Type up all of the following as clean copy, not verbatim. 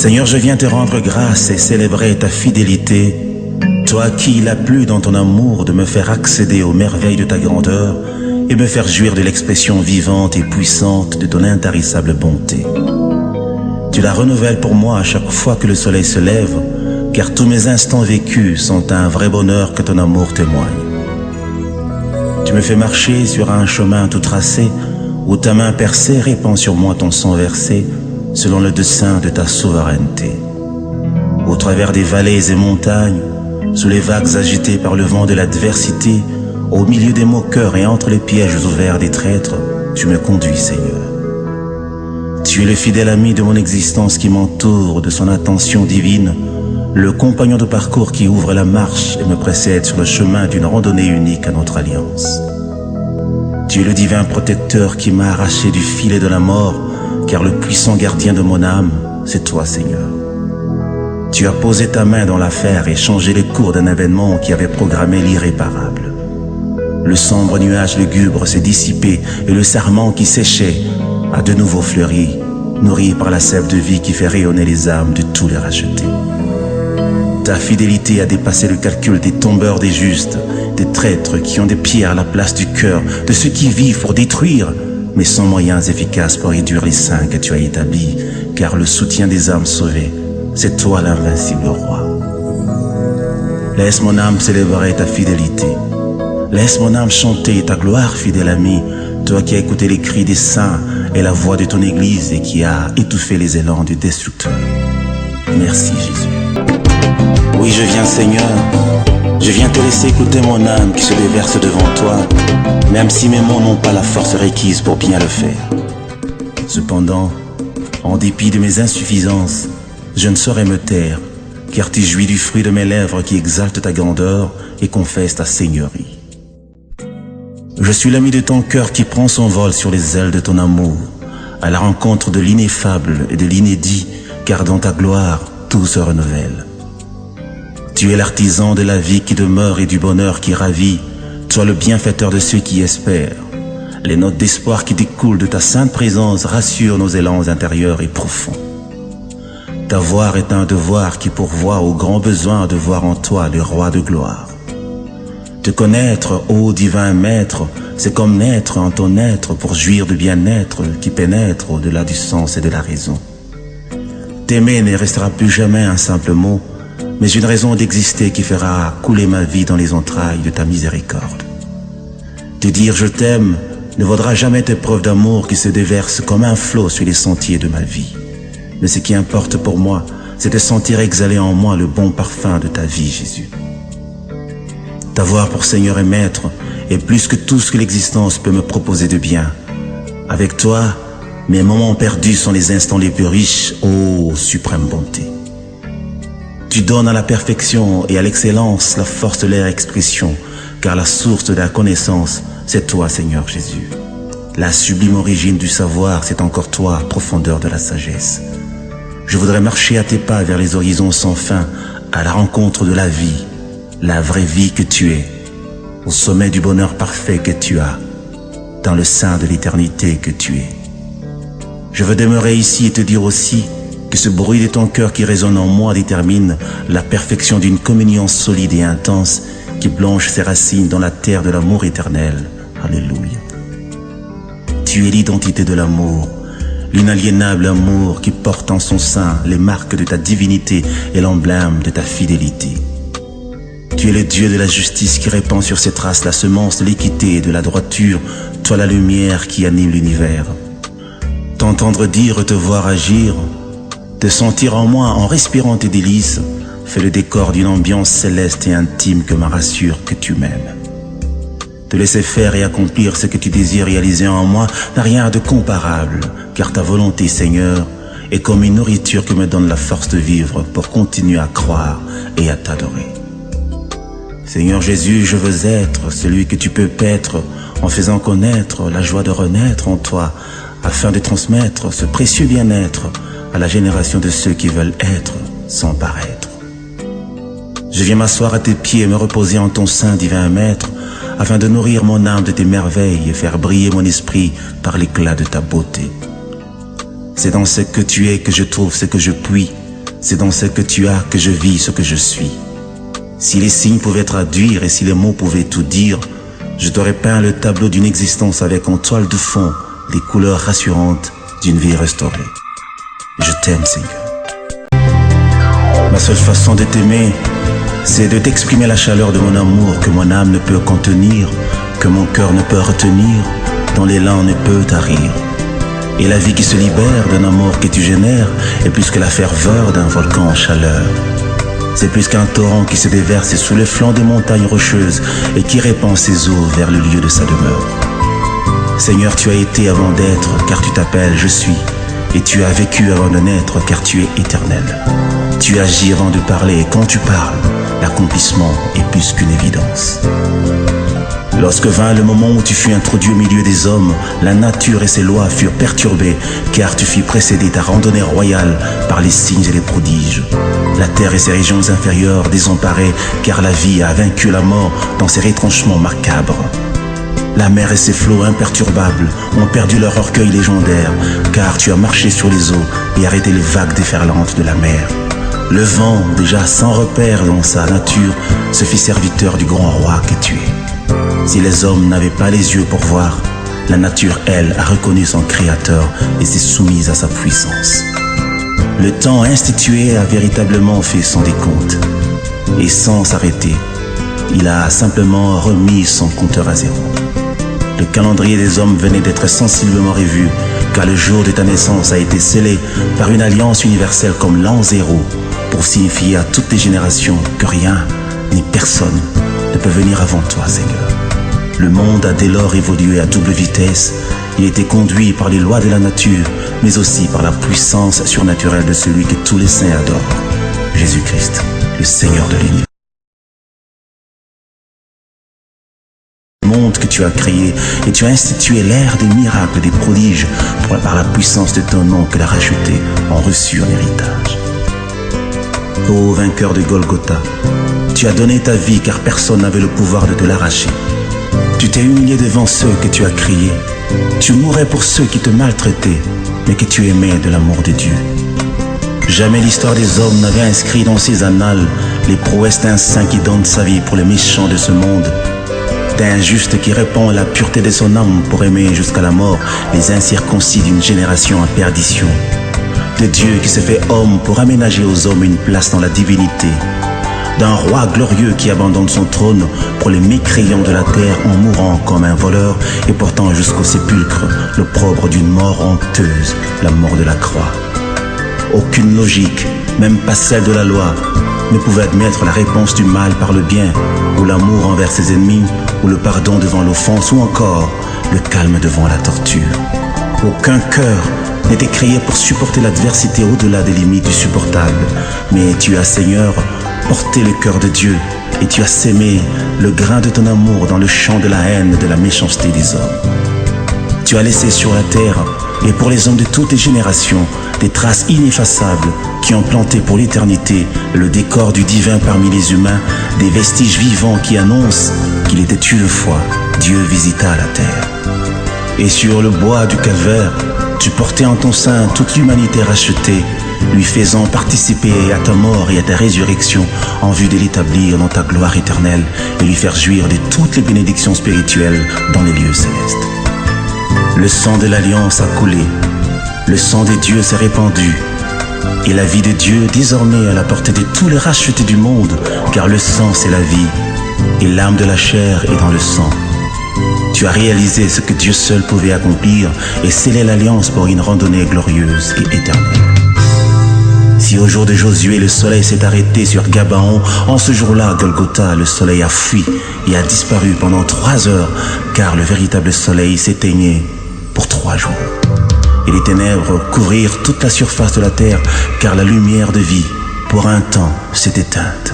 Seigneur, je viens te rendre grâce et célébrer ta fidélité. Toi qui il a plu dans ton amour de me faire accéder aux merveilles de ta grandeur et me faire jouir de l'expression vivante et puissante de ton intarissable bonté. Tu la renouvelles pour moi à chaque fois que le soleil se lève, car tous mes instants vécus sont un vrai bonheur que ton amour témoigne. Tu me fais marcher sur un chemin tout tracé, où ta main percée répand sur moi ton sang versé, selon le dessein de ta souveraineté. Au travers des vallées et montagnes, sous les vagues agitées par le vent de l'adversité, au milieu des moqueurs et entre les pièges ouverts des traîtres, tu me conduis, Seigneur. Tu es le fidèle ami de mon existence qui m'entoure de son attention divine, le compagnon de parcours qui ouvre la marche et me précède sur le chemin d'une randonnée unique à notre alliance. Tu es le divin protecteur qui m'a arraché du filet de la mort, car le puissant gardien de mon âme, c'est toi, Seigneur. Tu as posé ta main dans l'affaire et changé les cours d'un événement qui avait programmé l'irréparable. Le sombre nuage lugubre s'est dissipé et le sarment qui séchait a de nouveau fleuri, nourri par la sève de vie qui fait rayonner les âmes de tous les rachetés. Ta fidélité a dépassé le calcul des tombeurs des justes, des traîtres qui ont des pierres à la place du cœur, de ceux qui vivent pour détruire, mais sans moyens efficaces pour réduire les saints que tu as établis, car le soutien des âmes sauvées, c'est toi l'invincible roi. Laisse mon âme célébrer ta fidélité. Laisse mon âme chanter ta gloire, fidèle ami, toi qui as écouté les cris des saints et la voix de ton Église et qui a étouffé les élans du destructeur. Merci Jésus. Oui, je viens, Seigneur. Je viens te laisser écouter mon âme qui se déverse devant toi, même si mes mots n'ont pas la force requise pour bien le faire. Cependant, en dépit de mes insuffisances, je ne saurais me taire, car tu jouis du fruit de mes lèvres qui exaltent ta grandeur et confesse ta seigneurie. Je suis l'ami de ton cœur qui prend son vol sur les ailes de ton amour, à la rencontre de l'ineffable et de l'inédit, car dans ta gloire, tout se renouvelle. Tu es l'artisan de la vie qui demeure et du bonheur qui ravit, toi le bienfaiteur de ceux qui espèrent. Les notes d'espoir qui découlent de ta sainte présence rassurent nos élans intérieurs et profonds. Ta voix est un devoir qui pourvoit au grand besoin de voir en toi le roi de gloire. Te connaître, ô divin maître, c'est comme naître en ton être pour jouir de bien-être qui pénètre au-delà du sens et de la raison. T'aimer ne restera plus jamais un simple mot, mais une raison d'exister qui fera couler ma vie dans les entrailles de ta miséricorde. Te dire je t'aime ne vaudra jamais tes preuves d'amour qui se déversent comme un flot sur les sentiers de ma vie. Mais ce qui importe pour moi, c'est de sentir exhaler en moi le bon parfum de ta vie, Jésus. T'avoir pour Seigneur et Maître est plus que tout ce que l'existence peut me proposer de bien. Avec toi, mes moments perdus sont les instants les plus riches, ô suprême bonté. Tu donnes à la perfection et à l'excellence la force de leur expression, car la source de la connaissance, c'est toi, Seigneur Jésus. La sublime origine du savoir, c'est encore toi, profondeur de la sagesse. Je voudrais marcher à tes pas vers les horizons sans fin, à la rencontre de la vraie vie que tu es, au sommet du bonheur parfait que tu as, dans le sein de l'éternité que tu es. Je veux demeurer ici et te dire aussi que ce bruit de ton cœur qui résonne en moi détermine la perfection d'une communion solide et intense qui plonge ses racines dans la terre de l'amour éternel. Alléluia. Tu es l'identité de l'amour, l'inaliénable amour qui porte en son sein les marques de ta divinité et l'emblème de ta fidélité. Tu es le Dieu de la justice qui répand sur ses traces la semence de l'équité et de la droiture, toi la lumière qui anime l'univers. T'entendre dire, te voir agir, te sentir en moi en respirant tes délices, fait le décor d'une ambiance céleste et intime que me rassure que tu m'aimes. Te laisser faire et accomplir ce que tu désires réaliser en moi n'a rien de comparable, car ta volonté, Seigneur, est comme une nourriture qui me donne la force de vivre pour continuer à croire et à t'adorer. Seigneur Jésus, je veux être celui que tu peux paître en faisant connaître la joie de renaître en toi, afin de transmettre ce précieux bien-être à la génération de ceux qui veulent être sans paraître. Je viens m'asseoir à tes pieds et me reposer en ton sein, divin Maître, afin de nourrir mon âme de tes merveilles et faire briller mon esprit par l'éclat de ta beauté. C'est dans ce que tu es que je trouve ce que je puis, C'est dans ce que tu as que je vis ce que je suis. Si les signes pouvaient traduire et si les mots pouvaient tout dire, je t'aurais peint le tableau d'une existence avec en toile de fond les couleurs rassurantes d'une vie restaurée. Je t'aime, Seigneur. Ma seule façon de t'aimer, c'est de t'exprimer la chaleur de mon amour que mon âme ne peut contenir, que mon cœur ne peut retenir, dont l'élan ne peut tarir. Et la vie qui se libère d'un amour que tu génères est plus que la ferveur d'un volcan en chaleur. C'est plus qu'un torrent qui se déverse sous les flancs des montagnes rocheuses et qui répand ses eaux vers le lieu de sa demeure. Seigneur, tu as été avant d'être, car tu t'appelles Je suis. Et tu as vécu avant de naître, car tu es éternel. Tu agis avant de parler, et quand tu parles, l'accomplissement est plus qu'une évidence. Lorsque vint le moment où tu fus introduit au milieu des hommes, la nature et ses lois furent perturbées, car tu fus précédé ta randonnée royale par les signes et les prodiges. La terre et ses régions inférieures désemparées, car la vie a vaincu la mort dans ses retranchements macabres. La mer et ses flots imperturbables ont perdu leur orgueil légendaire, car tu as marché sur les eaux et arrêté les vagues déferlantes de la mer. Le vent, déjà sans repère dans sa nature, se fit serviteur du grand roi que tu es. Si les hommes n'avaient pas les yeux pour voir, la nature, elle, a reconnu son créateur et s'est soumise à sa puissance. Le temps institué a véritablement fait son décompte, et sans s'arrêter, il a simplement remis son compteur à zéro. Le calendrier des hommes venait d'être sensiblement revu, car le jour de ta naissance a été scellé par une alliance universelle comme l'an zéro, pour signifier à toutes les générations que rien ni personne ne peut venir avant toi, Seigneur. Le monde a dès lors évolué à double vitesse. Il a été conduit par les lois de la nature, mais aussi par la puissance surnaturelle de celui que tous les saints adorent, Jésus-Christ, le Seigneur de l'univers. Monde que tu as créé et tu as institué l'ère des miracles, des prodiges, par la puissance de ton nom que les rachetés ont reçu en héritage. Ô vainqueur de Golgotha, tu as donné ta vie car personne n'avait le pouvoir de te l'arracher. Tu t'es humilié devant ceux que tu as créés. Tu mourais pour ceux qui te maltraitaient, mais que tu aimais de l'amour de Dieu. Jamais l'histoire des hommes n'avait inscrit dans ses annales les prouesses d'un saint qui donne sa vie pour les méchants de ce monde, d'un juste qui répand la pureté de son âme pour aimer jusqu'à la mort les incirconcis d'une génération en perdition, de Dieu qui s'est fait homme pour aménager aux hommes une place dans la divinité, d'un roi glorieux qui abandonne son trône pour les mécréants de la terre en mourant comme un voleur et portant jusqu'au sépulcre l'opprobre d'une mort honteuse, la mort de la croix. Aucune logique, même pas celle de la loi, ne pouvait admettre la réponse du mal par le bien, ou l'amour envers ses ennemis, ou le pardon devant l'offense, ou encore le calme devant la torture. Aucun cœur n'était créé pour supporter l'adversité au-delà des limites du supportable, mais tu as, Seigneur, porté le cœur de Dieu, et tu as sémé le grain de ton amour dans le champ de la haine et de la méchanceté des hommes. Tu as laissé sur la terre, et pour les hommes de toutes les générations, des traces ineffaçables qui ont planté pour l'éternité le décor du divin parmi les humains, des vestiges vivants qui annoncent qu'il était une fois Dieu visita la terre. Et sur le bois du calvaire, tu portais en ton sein toute l'humanité rachetée, lui faisant participer à ta mort et à ta résurrection en vue de l'établir dans ta gloire éternelle et lui faire jouir de toutes les bénédictions spirituelles dans les lieux célestes. Le sang de l'alliance a coulé, le sang de Dieu s'est répandu, et la vie de Dieu désormais à la portée de tous les rachetés du monde, car le sang c'est la vie, et l'âme de la chair est dans le sang. Tu as réalisé ce que Dieu seul pouvait accomplir et scellé l'alliance pour une randonnée glorieuse et éternelle. Si au jour de Josué le soleil s'est arrêté sur Gabaon, en ce jour-là, Golgotha, le soleil a fui et a disparu pendant 3 heures, car le véritable soleil s'éteignait pour 3 jours. Et les ténèbres couvrirent toute la surface de la terre, car la lumière de vie, pour un temps, s'est éteinte.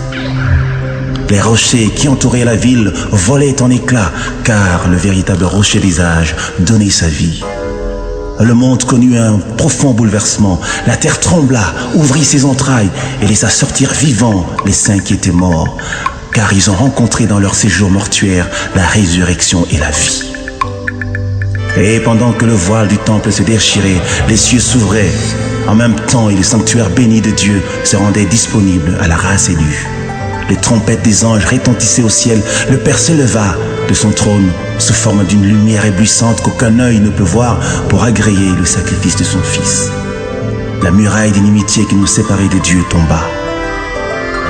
Les rochers qui entouraient la ville volaient en éclats, car le véritable rocher des âges donnait sa vie. Le monde connut un profond bouleversement. La terre trembla, ouvrit ses entrailles et laissa sortir vivants les saints qui étaient morts, car ils ont rencontré dans leur séjour mortuaire la résurrection et la vie. Et pendant que le voile du temple se déchirait, les cieux s'ouvraient en même temps et le sanctuaire béni de Dieu se rendait disponible à la race élue. Les trompettes des anges retentissaient au ciel, le Père se leva de son trône sous forme d'une lumière éblouissante qu'aucun œil ne peut voir pour agréer le sacrifice de son Fils. La muraille d'inimitié qui nous séparait de Dieu tomba.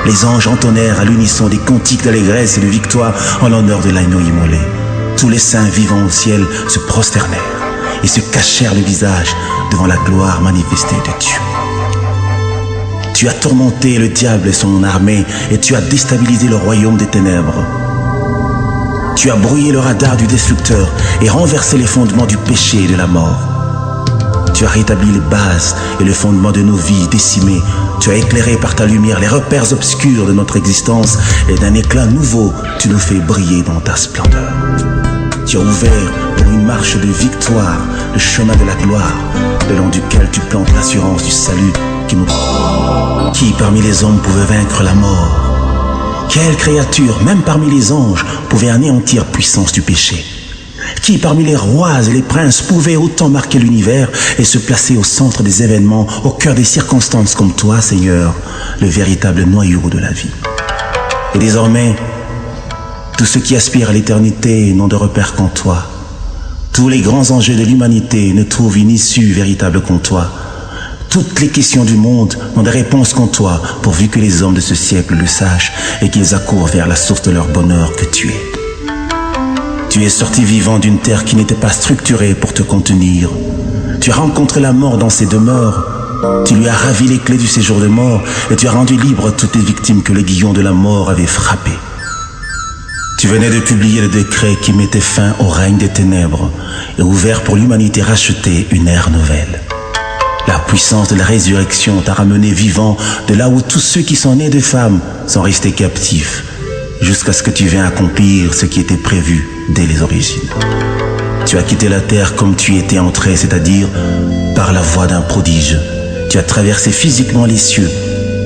Les anges entonnèrent à l'unisson des cantiques d'allégresse et de victoire en l'honneur de l'agneau immolé. Tous les saints vivants au ciel se prosternèrent et se cachèrent le visage devant la gloire manifestée de Dieu. Tu as tourmenté le diable et son armée et tu as déstabilisé le royaume des ténèbres. Tu as brouillé le radar du destructeur et renversé les fondements du péché et de la mort. Tu as rétabli les bases et le fondement de nos vies décimées. Tu as éclairé par ta lumière les repères obscurs de notre existence et d'un éclat nouveau, tu nous fais briller dans ta splendeur. Tu as ouvert pour une marche de victoire le chemin de la gloire, le long duquel tu plantes l'assurance du salut qui nous... Qui parmi les hommes pouvait vaincre la mort? Quelle créature, même parmi les anges, pouvait anéantir puissance du péché? Qui parmi les rois et les princes pouvait autant marquer l'univers et se placer au centre des événements, au cœur des circonstances comme toi, Seigneur, le véritable noyau de la vie? Et désormais, tous ceux qui aspirent à l'éternité n'ont de repère qu'en toi. Tous les grands enjeux de l'humanité ne trouvent une issue véritable qu'en toi. Toutes les questions du monde n'ont de réponse qu'en toi, pourvu que les hommes de ce siècle le sachent et qu'ils accourent vers la source de leur bonheur que tu es. Tu es sorti vivant d'une terre qui n'était pas structurée pour te contenir. Tu as rencontré la mort dans ses demeures. Tu lui as ravi les clés du séjour de mort et tu as rendu libres toutes les victimes que l'aiguillon de la mort avait frappées. Tu venais de publier le décret qui mettait fin au règne des ténèbres et ouvert pour l'humanité rachetée une ère nouvelle. La puissance de la résurrection t'a ramené vivant de là où tous ceux qui sont nés de femmes sont restés captifs, jusqu'à ce que tu viennes accomplir ce qui était prévu dès les origines. Tu as quitté la terre comme tu y étais entré, c'est-à-dire par la voie d'un prodige. Tu as traversé physiquement les cieux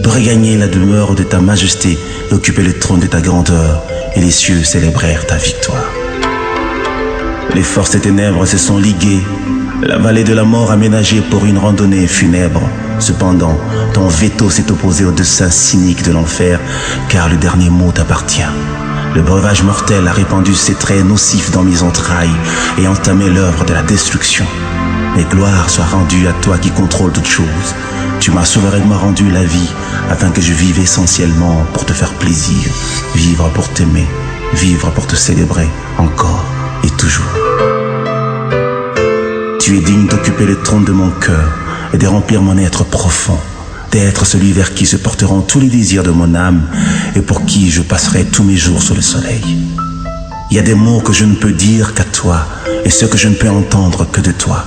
pour regagner la demeure de ta majesté et occuper le trône de ta grandeur, et les cieux célébrèrent ta victoire. Les forces des ténèbres se sont liguées, la vallée de la mort aménagée pour une randonnée funèbre. Cependant, ton veto s'est opposé au dessein cynique de l'enfer, car le dernier mot t'appartient. Le breuvage mortel a répandu ses traits nocifs dans mes entrailles et entamé l'œuvre de la destruction. Mais gloire soit rendue à toi qui contrôle toutes choses. Tu m'as souverainement rendu la vie afin que je vive essentiellement pour te faire plaisir, vivre pour t'aimer, vivre pour te célébrer encore et toujours. Tu es digne d'occuper le trône de mon cœur et de remplir mon être profond, d'être celui vers qui se porteront tous les désirs de mon âme et pour qui je passerai tous mes jours sous le soleil. Il y a des mots que je ne peux dire qu'à toi et ceux que je ne peux entendre que de toi.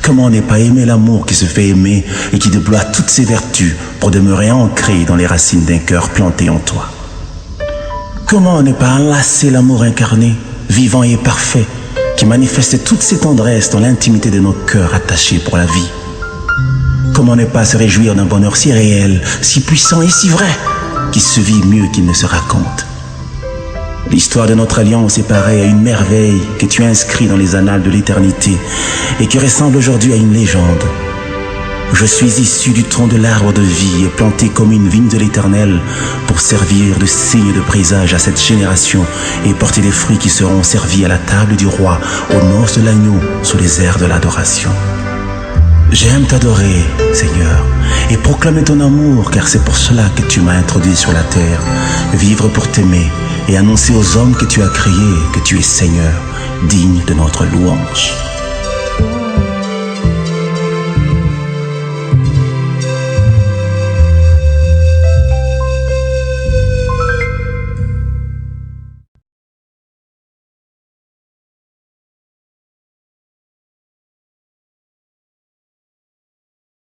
Comment ne pas aimer l'amour qui se fait aimer et qui déploie toutes ses vertus pour demeurer ancré dans les racines d'un cœur planté en toi? Comment ne pas enlacer l'amour incarné, vivant et parfait, qui manifeste toutes ses tendresses dans l'intimité de nos cœurs attachés pour la vie? Comment ne pas se réjouir d'un bonheur si réel, si puissant et si vrai, qui se vit mieux qu'il ne se raconte? L'histoire de notre alliance est pareille à une merveille que tu as inscrite dans les annales de l'éternité et qui ressemble aujourd'hui à une légende. Je suis issu du tronc de l'arbre de vie et planté comme une vigne de l'Éternel pour servir de signe de présage à cette génération et porter les fruits qui seront servis à la table du roi aux noces de l'agneau sous les airs de l'adoration. J'aime t'adorer, Seigneur, et proclamer ton amour, car c'est pour cela que tu m'as introduit sur la terre, vivre pour t'aimer et annoncer aux hommes que tu as créés que tu es Seigneur, digne de notre louange.